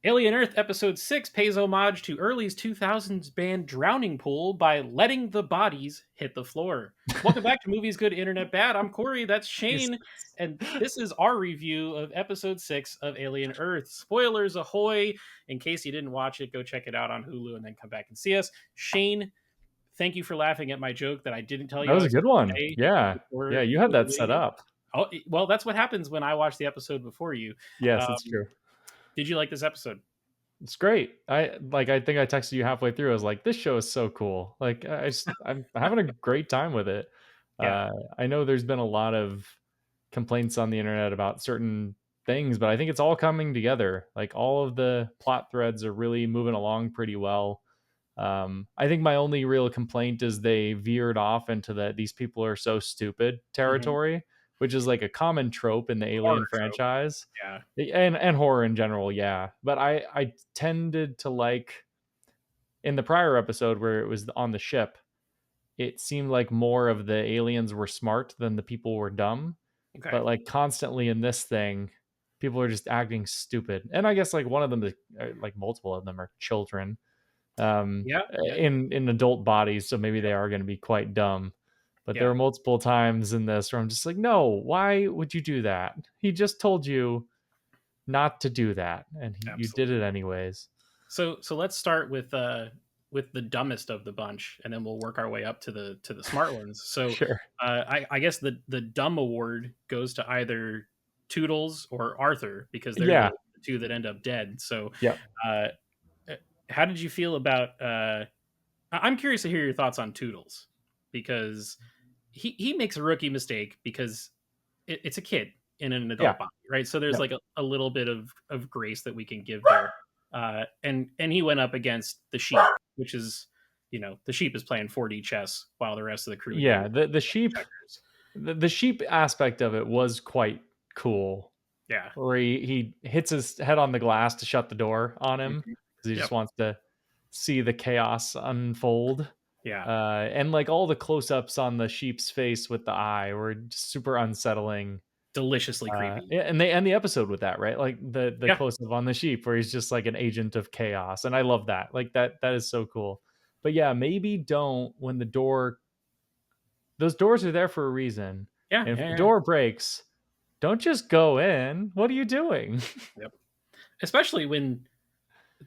Alien Earth Episode 6 pays homage to early 2000s band Drowning Pool by letting the bodies hit the floor. Welcome back to Movies Good Internet Bad. I'm Corey, that's Yes. Shane, and this is our review of Episode 6 of Alien Earth. Spoilers ahoy! In case you didn't watch it, go check it out on Hulu and then come back and see us. Shane, thank you for laughing at my joke that I didn't tell That you I was a was good going to one. say Yeah. before Yeah, you had that set doing it. up. Oh, well, that's what happens when I watch the episode before you. Yes, it's Um, true. did you like this episode? It's great. I think I texted you halfway through. I was like, this show is so cool. Like I'm having a great time with it. Yeah. I know there's been a lot of complaints on the internet about certain things, but I think it's all coming together. Like all of the plot threads are really moving along pretty well. I think my only real complaint is they veered off into the these people are so stupid Mhm. territory, which is like a common trope in the Horror Alien trope. franchise. Yeah. And horror in general, yeah. But I tended to like in the prior episode where it was on the ship, it seemed like more of the aliens were smart than the people were dumb. Okay. But like constantly in this thing, people are just acting stupid. And I guess like one of them, like multiple of them, are children Yeah. Yeah. in adult bodies, so maybe they are going to be quite dumb. But there Yeah. are multiple times in this where I'm just like, no, why would you do that? He just told you not to do that, and you did Absolutely. it anyways. So let's start with the dumbest of the bunch, and then we'll work our way up to the smart ones. So Sure. I guess the dumb award goes to either Toodles or Arthur because they're Yeah. the two that end up dead. So Yep. uh, how did you feel about? I'm curious to hear your thoughts on Toodles because he makes a rookie mistake because it's a kid in an Yeah. adult body, right? So there's Yep. like a little bit of grace that we can give there. And he went up against the sheep, which is, the sheep is playing 4D chess while the rest of the crew do Yeah. The sheep checkers. the sheep aspect of it was quite cool. Yeah. Where he hits his head on the glass to shut the door on him Mhm. because he just Yep. wants to see the chaos unfold. Yeah. And like all the close-ups on the sheep's face with the eye were just super unsettling. Deliciously creepy. Yeah, and they end the episode with that, right? Like the Yeah. close-up on the sheep where he's just like an agent of chaos, and I love that. Like that is so cool. But yeah, maybe don't when the door. Those doors are there for a reason, Yeah. and if Yeah. the Yeah. door breaks, don't just go in. What are you doing? Yep. Especially when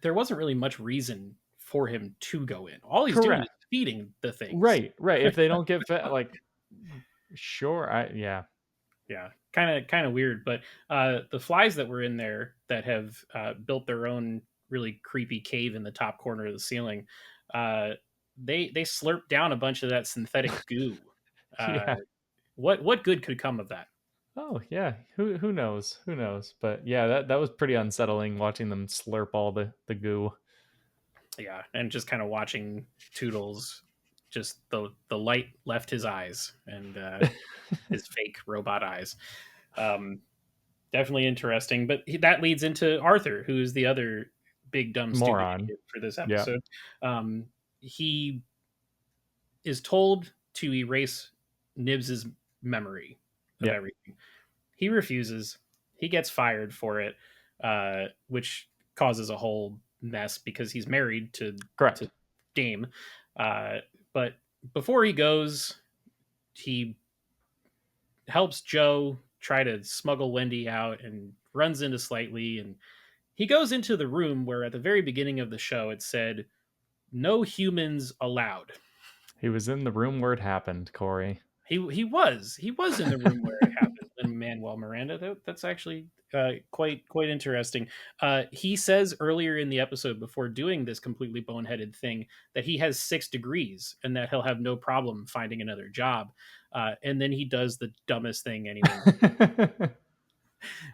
there wasn't really much reason for him to go in. All he's doing is Correct. feeding the things. Right. If they don't get fed, like sure, yeah, Yeah, kind of weird. But the flies that were in there that have built their own really creepy cave in the top corner of the ceiling, uh, they slurp down a bunch of that synthetic goo. Uh, yeah. what good could come of that? Oh yeah, who knows? Who knows? But yeah, that was pretty unsettling watching them slurp all the goo. Yeah, and just kind of watching Toodles, just the light left his eyes and his fake robot eyes. Um, Definitely interesting. But that leads into Arthur, who is the other big dumb stupid Moron. idiot for this Yeah. episode. He is told to erase Nibs's memory of Yeah. everything. He refuses. He gets fired for it, which causes a whole mess because he's married to Correct. Dame. But before he goes, he helps Joe try to smuggle Wendy out and runs into Slightly. And he goes into the room where at the very beginning of the show it said, "No humans allowed." He was in the room where it happened, Corey. He was in the room where it happened. And Manuel Miranda, that's actually quite interesting. He says earlier in the episode, before doing this completely boneheaded thing, that he has 6 degrees and that he'll have no problem finding another job. And then he does the dumbest thing anyone.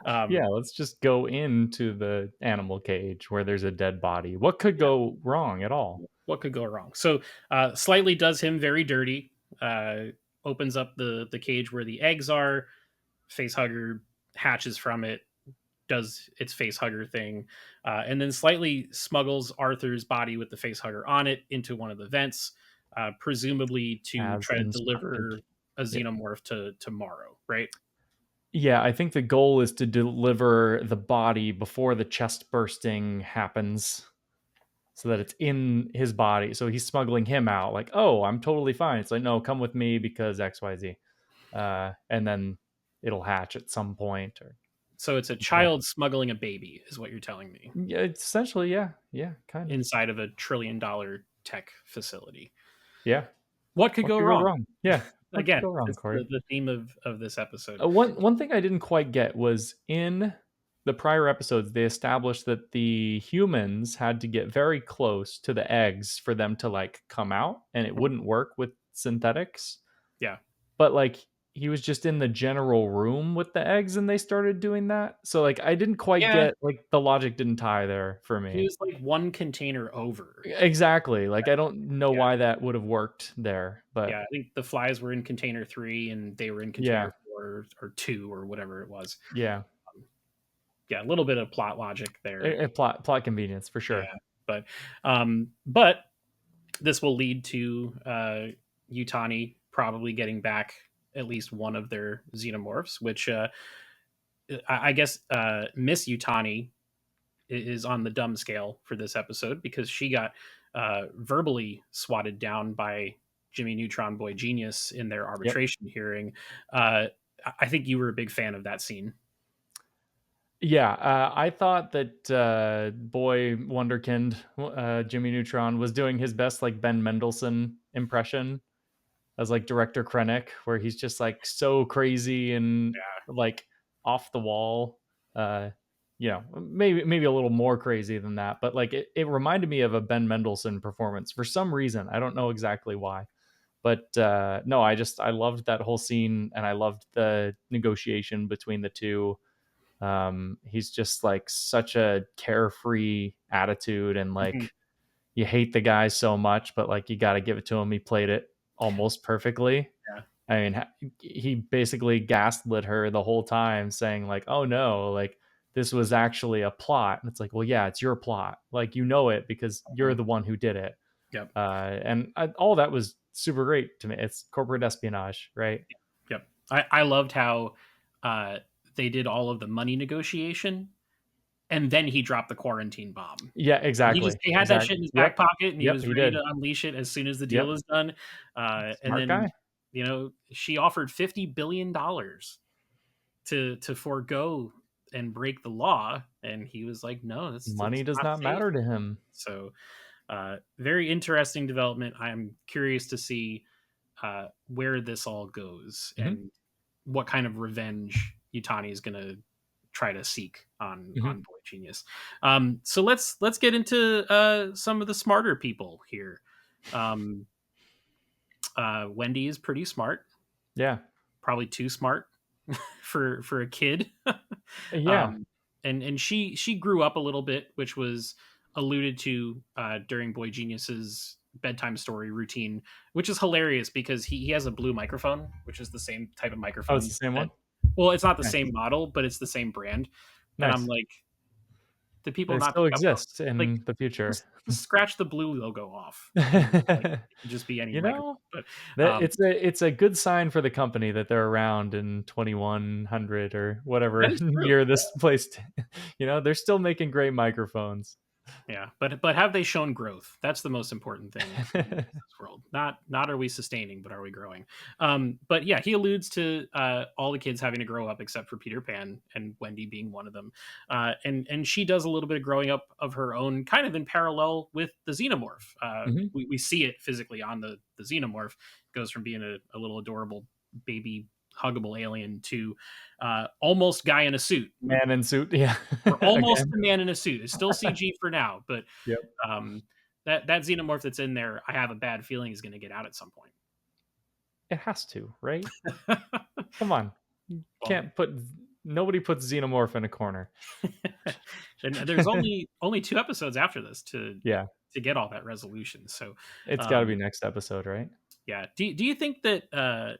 Yeah, Um, let's just go into the animal cage where there's a dead body. What could yeah, go wrong at all? what could go wrong? So Slightly does him very dirty. Uh, Opens up the cage where the eggs are. Facehugger hatches from it, does its facehugger thing, and then Slightly smuggles Arthur's body with the facehugger on it into one of the vents, presumably to As try to instructed. deliver a Yeah. xenomorph to Morrow, right? Yeah, I think the goal is to deliver the body before the chest bursting happens so that it's in his body. So he's smuggling him out like, "Oh, I'm totally fine." It's like, "No, come with me because XYZ." And then it'll hatch at some point or So it's a something like child smuggling a baby, is what you're telling me, yeah, it's essentially, yeah. Yeah, kind of. inside of $1 trillion tech facility. Yeah. What could What go could go wrong? wrong? Yeah. What could Again, go wrong, it's Corey? the theme of this episode. One thing I didn't quite get was in the prior episodes, they established that the humans had to get very close to the eggs for them to like come out, and it Mhm. wouldn't work with synthetics. Yeah. But like he was just in the general room with the eggs, and they started doing that. So like I didn't quite Yeah, get like the logic didn't tie there for he me. was, like, one container over. Exactly. Like I don't know Yeah, why that would have worked there, yeah, but I think the flies were in container 3 and they were in yeah, container 4 or 2 or whatever it was. yeah. Um, yeah, a little bit of plot logic there. Plot convenience for Yeah, sure. but this will lead to, Yutani probably getting back at least one of their xenomorphs, which, I guess, Miss Yutani is on the dumb scale for this episode because she got verbally swatted down by Jimmy Neutron Boy Genius in their Yep. arbitration hearing. Uh, I think you were a big fan of that scene. Yeah, I thought that boy Wonderkind, Jimmy Neutron, was doing his best like Ben Mendelsohn impression as like director Krennic, where he's just like so crazy and like off the wall. Uh, maybe a little more crazy than that, but like it reminded me of a Ben Mendelsohn performance for some reason. I don't know exactly why, but no, I loved that whole scene, and I loved the negotiation between the two. He's just like such a carefree attitude, and Mhm. like you hate the guy so much, but like you got to give it to him. He played it almost perfectly. Yeah. I mean, he basically gaslit her the whole time, saying like, "Oh no, like this was actually a plot." And it's like, well, yeah, it's your plot. Like you know it because you're Mhm. the one who did it. Yep. All that was super great to me. It's corporate espionage, right? Yep. I loved how uh, they did all of the money negotiation and then he dropped the quarantine bomb. Yeah, He had that shit in his back Yep, pocket and he yep, was he ready did. to unleash it as soon as the deal Yep, was done. And smart guy. then, she offered $50 billion to forego and break the law, and he was like, "No, Money it's does not not safe." matter to him. So, very interesting development. I'm curious to see where this all goes Hmm. and what kind of revenge Utani is going to try to seek on Hmm. Boy Genius. So let's get into some of the smarter people here. Um, Wendy is pretty smart, Yeah, probably too smart for a kid. yeah. um, and she grew up a little bit, which was alluded to during Boy Genius's bedtime story routine, which is hilarious because he has a blue microphone, which is the same type of Oh, it's the microphone same that. one. Well, it's not the Nice, same model, but it's the same brand. And I'm nice. like, did people They not still pick up on exist like in the future. just scratch the blue logo off and like it could just be any You microphone. know, But that um, it's a good sign for the company that they're around in 2100 or that whatever is true. year this place. They're still making great microphones. Yeah, but have they shown growth? That's the most important thing in this world. Not are we sustaining, but are we growing? But yeah, he alludes to all the kids having to grow up except for Peter Pan and Wendy being one of them. And she does a little bit of growing up of her own, kind of in parallel with the xenomorph. Hmm. We see it physically on the xenomorph. Goes from being a little adorable baby huggable alien to almost guy in a suit. Man in suit, yeah. We're almost Again, a man in a suit. It's still CG for now, but yep. um, that xenomorph that's in there, I have a bad feeling is going to get out at some point. It has to, right? Come on, you Well, can't put nobody puts xenomorph in a corner. and there's only 2 episodes after this Yeah, to get all that resolution. So, it's got to be um, next episode, right? yeah. Do you think that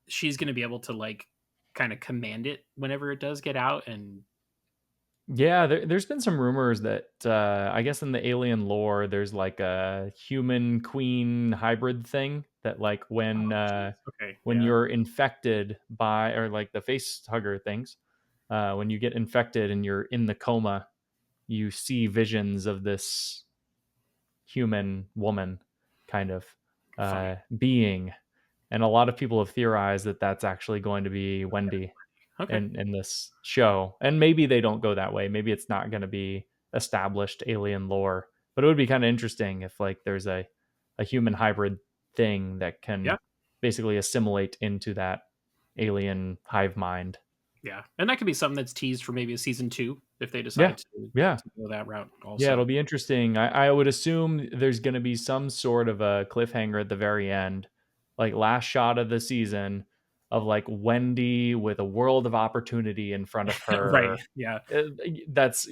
she's going to be able to like kind of command it whenever it does get out and Yeah, there's been some rumors that I guess in the alien lore, there's like a human queen hybrid thing that like Oh, jeez. Okay. when Yeah. you're infected by or like the face hugger things, when you get infected and you're in the coma, you see visions of this human woman kind of Funny. being, and a lot of people have theorized that that's actually going to be Okay. Wendy Okay. in this show. And maybe they don't go that way. Maybe it's not going to be established alien lore, but it would be kind of interesting if like there's a human hybrid thing that Yeah. can basically assimilate into that alien hive mind. Yeah. And that could be something that's teased for maybe a season 2 if they Yeah. decide to Yeah. go that route Yeah, also. it'll be interesting. I would assume there's going to be some sort of a cliffhanger at the very end, like last shot of the season of like Wendy with a world of opportunity in front of Right. her. Yeah. That's,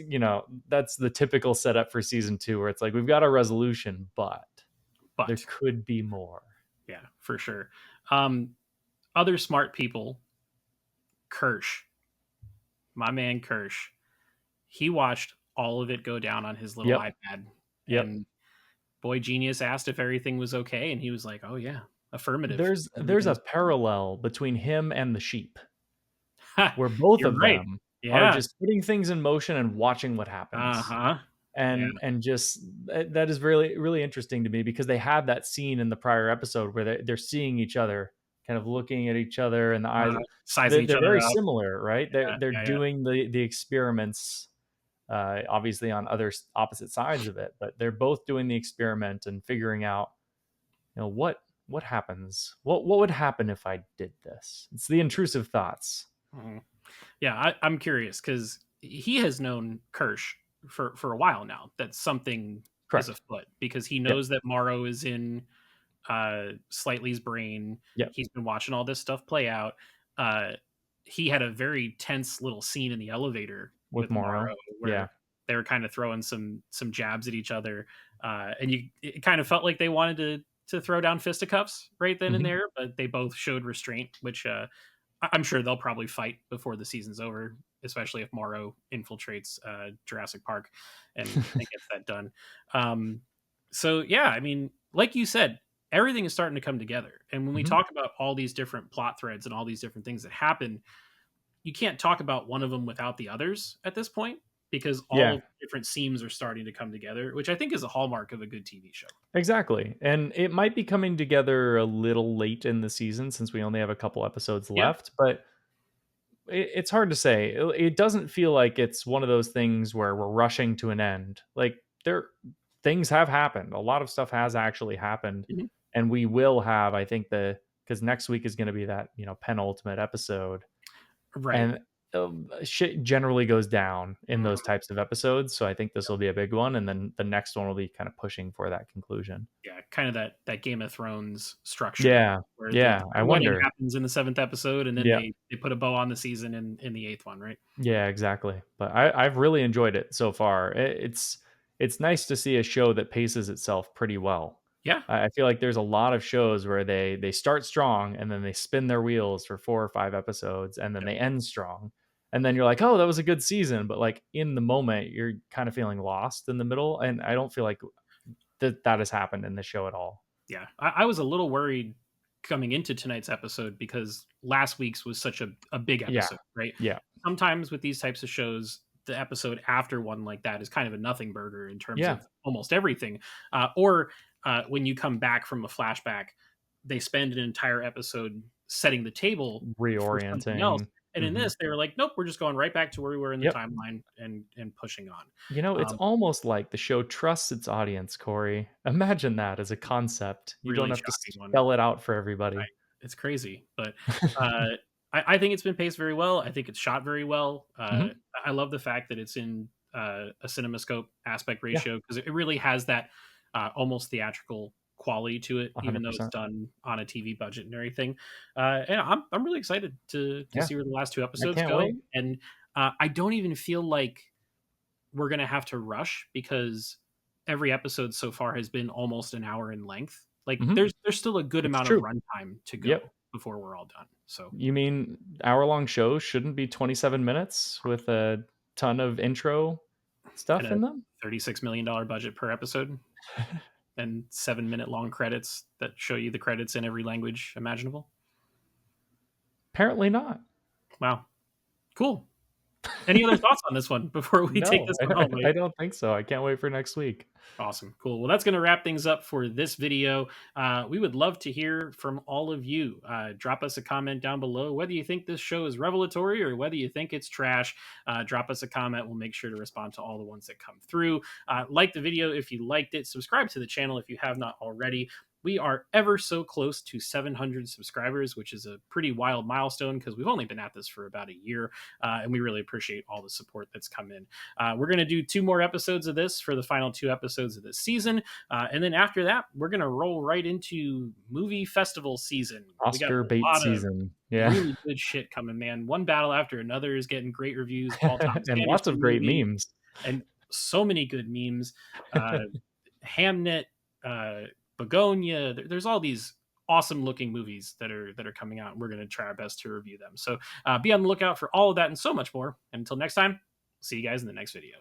that's the typical setup for season 2 where it's like we've got a resolution, but there But could be more. yeah, for sure. Um, Other smart people, Kirsch, my man Kirsch, he watched all of it go down on his little Yep. iPad, Yep. and Boy Genius asked if everything was okay, and he was like, "Oh yeah, affirmative, There's a everything's." parallel between him and the sheep where both You're of right. them are Yeah. just putting things in motion and watching what Uh happens. huh. Yeah. And just that is really really interesting to me because they had that scene in the prior episode where they're seeing each other kind of looking at each other and the eyes Sizing each they're other very up. similar, right? Yeah. They're Yeah. Yeah. doing the experiments, obviously on other opposite sides of it, but they're both doing the experiment and figuring out, what happens, what would happen if I did this. It's the intrusive thoughts. Mhm. Yeah, I'm curious because he has known Kirsch for a while now that something is Correct. afoot because he Yep. knows that Morrow is in Slightly's brain. Yep. He's been watching all this stuff play out. Uh, he had a very tense little scene in the elevator With with Morrow. Morrow Yeah. where they were kind of throwing some jabs at each other, and it kind of felt like they wanted to throw down fisticuffs right then and Hmm. there, but they both showed restraint, which I'm sure they'll probably fight before the season's over, especially if Morrow infiltrates Jurassic Park and gets that done. Um, so yeah, I mean, like you said, everything is starting to come together. And when we Hmm. talk about all these different plot threads and all these different things that happen, you can't talk about one of them without the others at this point because all Yeah. of the different seams are starting to come together, which I think is a hallmark of a good TV show. Exactly. And it might be coming together a little late in the season since we only have a couple episodes Yeah. left, but it's hard to say. It doesn't feel like it's one of those things where we're rushing to an end. Like there things have happened. A lot of stuff has actually happened, Mhm. and we will have, I think, the cuz next week is going to be that, penultimate episode, Right. and shit generally goes down in those Mhm. types of episodes, so I think this will be a big one, and then the next one will be kind of pushing for that conclusion. Yeah, kind of that Game of Thrones structure Yeah. where Yeah, I the wedding wonder. happens in the 7th episode, and then Yeah. they put a bow on the season in the 8th one, right? Yeah, exactly. But I've really enjoyed it so far. It's nice to see a show that paces itself pretty well. Yeah. I feel like there's a lot of shows where they start strong and then they spin their wheels for 4 or 5 episodes and then Yep. they end strong. And then you're like, "Oh, that was a good season," but like in the moment you're kind of feeling lost in the middle, and I don't feel like that has happened in the show at all. Yeah. I was a little worried coming into tonight's episode because last week's was such a big Yeah. episode, right? Yeah. Sometimes with these types of shows, the episode after one like that is kind of a nothing burger in terms Yeah. of almost everything. Or when you come back from a flashback, they spend an entire episode setting the table for something else. Reorienting. And in Mhm. this, they were like, nope, we're just going right back to where we were in the Yep. timeline and pushing on. It's Um, almost like the show trusts its audience, Corey. Imagine that as a concept. You don't Really have to shocking one. spell it out for everybody. It's crazy, but uh, I think it's been paced very well. I think it's shot very well. Mhm. I love the fact that it's in a CinemaScope aspect Yeah, ratio because it really has that almost theatrical quality to it, even though it's 100%. done on a TV budget and everything. And I'm really excited to Yeah, see where the last two I episodes can't go. wait. And I don't even feel like we're gonna have to rush because every episode so far has been almost an hour in length. Like Mhm. there's still a good It's amount of true. runtime to Yep. go before we're all done. So You mean hour-long shows shouldn't be 27 minutes with a ton of intro And stuff a in them? $36 million budget per episode, and 7-minute long credits that show you the credits in every language imaginable. Apparently not. Wow, cool. Any other thoughts on this one before we take No, this one home? I don't think so. I can't wait for next week. Awesome. Cool. Well, that's going to wrap things up for this video. We would love to hear from all of you. Drop us a comment down below whether you think this show is revelatory or whether you think it's trash. Drop us a comment. We'll make sure to respond to all the ones that come through. Like the video if you liked it. Subscribe to the channel if you have not already. We are ever so close to 700 subscribers, which is a pretty wild milestone because we've only been at this for about a year, and we really appreciate all the support that's come in. We're going to do 2 more episodes of this for the final 2 episodes of this season. And then after that, we're going to roll right into movie festival season. We got Oscar a bait lot of season. Yeah. really good shit coming, man. One battle after another is getting great reviews. Paul Thomas And lots of Anderson great movie, memes. and so many good memes. Uh, Hamnet, Begonia. There's all these awesome looking movies that are coming out, and we're going to try our best to review them. So be on the lookout for all of that and so much more. And until next time, see you guys in the next video.